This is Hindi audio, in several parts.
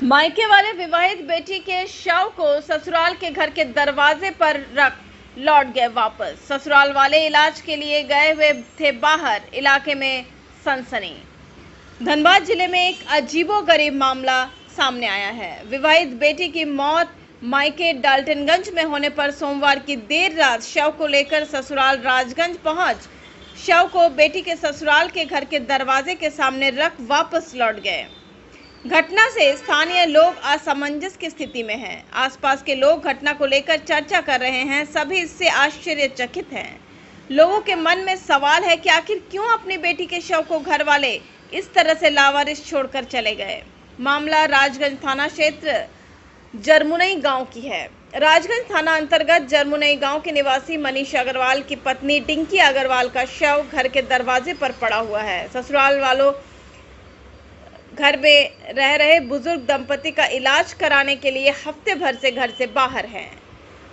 मायके वाले विवाहित बेटी के शव को ससुराल के घर के दरवाजे पर रख लौट गए वापस। ससुराल वाले इलाज के लिए गए हुए थे बाहर। इलाके में सनसनी। धनबाद जिले में एक अजीबोगरीब मामला सामने आया है। विवाहित बेटी की मौत मायके डाल्टनगंज में होने पर सोमवार की देर रात शव को लेकर ससुराल राजगंज पहुंच शव को बेटी के ससुराल के घर के दरवाजे के सामने रख वापस लौट गए। घटना से स्थानीय लोग असमंजस की स्थिति में हैं। आसपास के लोग घटना को लेकर चर्चा कर रहे हैं। सभी इससे आश्चर्यचकित हैं। लोगों के मन में सवाल है कि आखिर क्यों अपनी बेटी के शव को घर वाले इस तरह से लावारिस छोड़कर चले गए। मामला राजगंज थाना क्षेत्र जरमुनई गांव की है। राजगंज थाना अंतर्गत जरमुनई गांव के निवासी मनीष अग्रवाल की पत्नी डिंकी अग्रवाल का शव घर के दरवाजे पर पड़ा हुआ है। ससुराल वालों घर में रह रहे बुजुर्ग दंपति का इलाज कराने के लिए हफ्ते भर से घर से बाहर हैं।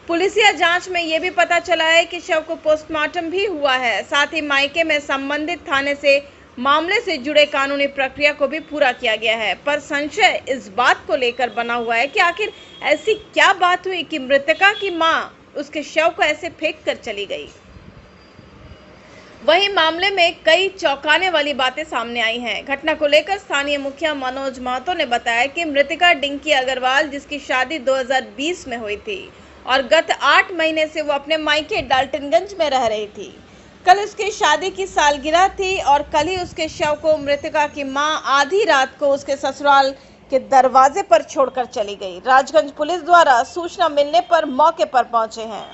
पुलिसिया जांच में यह भी पता चला है कि शव को पोस्टमार्टम भी हुआ है। साथ ही मायके में संबंधित थाने से मामले से जुड़े कानूनी प्रक्रिया को भी पूरा किया गया है। पर संशय इस बात को लेकर बना हुआ है कि आखिर ऐसी क्या बात हुई कि मृतका की मां उसके शव को ऐसे फेंक कर चली गई। वहीं मामले में कई चौंकाने वाली बातें सामने आई हैं। घटना को लेकर स्थानीय मुखिया मनोज महतो ने बताया कि मृतका डिंकी अग्रवाल, जिसकी शादी 2020 में हुई थी और गत 8 महीने से वो अपने मायके डाल्टनगंज में रह रही थी। कल उसकी शादी की सालगिरह थी और कल ही उसके शव को मृतका की मां आधी रात को उसके ससुराल के दरवाजे पर छोड़कर चली गई। राजगंज पुलिस द्वारा सूचना मिलने पर मौके पर पहुंचे हैं।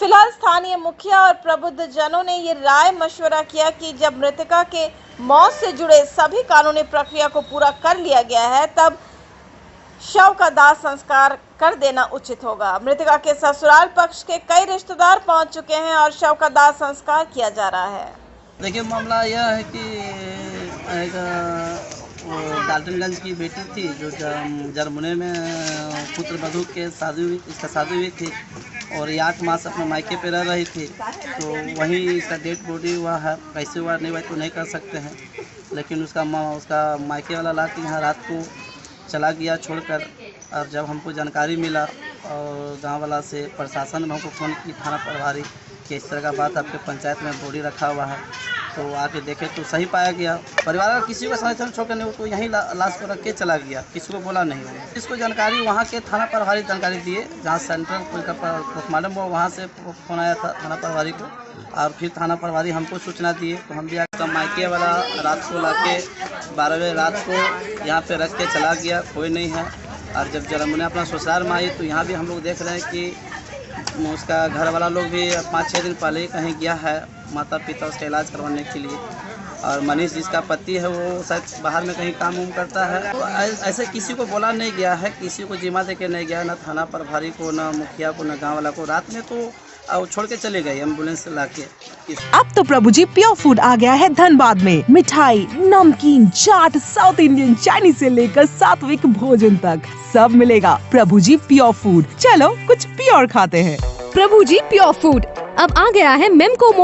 फिलहाल स्थानीय मुखिया और प्रबुद्ध जनों ने ये राय मशवरा किया कि जब मृतका के मौत से जुड़े सभी कानूनी प्रक्रिया को पूरा कर लिया गया है, तब शव का दाह संस्कार कर देना उचित होगा। मृतका के ससुराल पक्ष के कई रिश्तेदार पहुंच चुके हैं और शव का दाह संस्कार किया जा रहा है। देखिए, मामला यह है कि वो डाल्टनगंज की बेटी थी जो जरमुने में पुत्र वधू के शादी हुई थी और 8 मास अपने मायके पे रह रही थी। तो वहीं इसका डेड बॉडी हुआ है। कैसे हुआ नहीं हुआ तो नहीं कर सकते हैं, लेकिन उसका मायके वाला लाके यहाँ रात को चला गया छोड़कर। और जब हमको जानकारी मिला और गांव वाला से प्रशासन ने हमको फ़ोन की, थाना प्रभारी, कि इस तरह का बात आपके पंचायत में बॉडी रखा हुआ है, तो आके देखे तो सही पाया गया। परिवार का किसी को समर्थन छोड़कर नहीं, तो यहीं लाश को रख के चला गया, किसी को बोला नहीं। इसको जानकारी वहाँ के थाना प्रभारी जानकारी दिए, जहाँ सेंट्रल पुलिस का पोस्टमार्टम हुआ, वहाँ से फ़ोन आया था थाना प्रभारी को और फिर थाना प्रभारी हमको सूचना दिए। तो हम भी आकर मायके वाला रात को लाके 12 बजे रात को यहाँ पे रख के चला गया, कोई नहीं है। और जब जरमुने अपना ससुराल में आई तो यहाँ भी हम लोग देख रहे हैं कि उसका घर वाला लोग भी 5-6 दिन पहले ही कहीं गया है माता पिता उसका इलाज करवाने के लिए। और मनीष जिसका पति है वो शायद बाहर में कहीं काम उम करता है। तो ऐसे किसी को बोला नहीं गया है, किसी को जिम्मा दे के नहीं गया, ना थाना प्रभारी को, ना मुखिया को, ना गाँव वाला को। रात में तो छोड़ के चले गए एम्बुलेंस ला के। अब तो प्रभु जी प्योर फूड आ गया है धनबाद में। मिठाई, नमकीन, चाट, साउथ इंडियन, चाइनीज से लेकर सात्विक भोजन तक सब मिलेगा। प्रभु जी प्योर फूड, चलो कुछ प्योर खाते हैं। प्रभु जी प्योर फूड अब आ गया है मेमको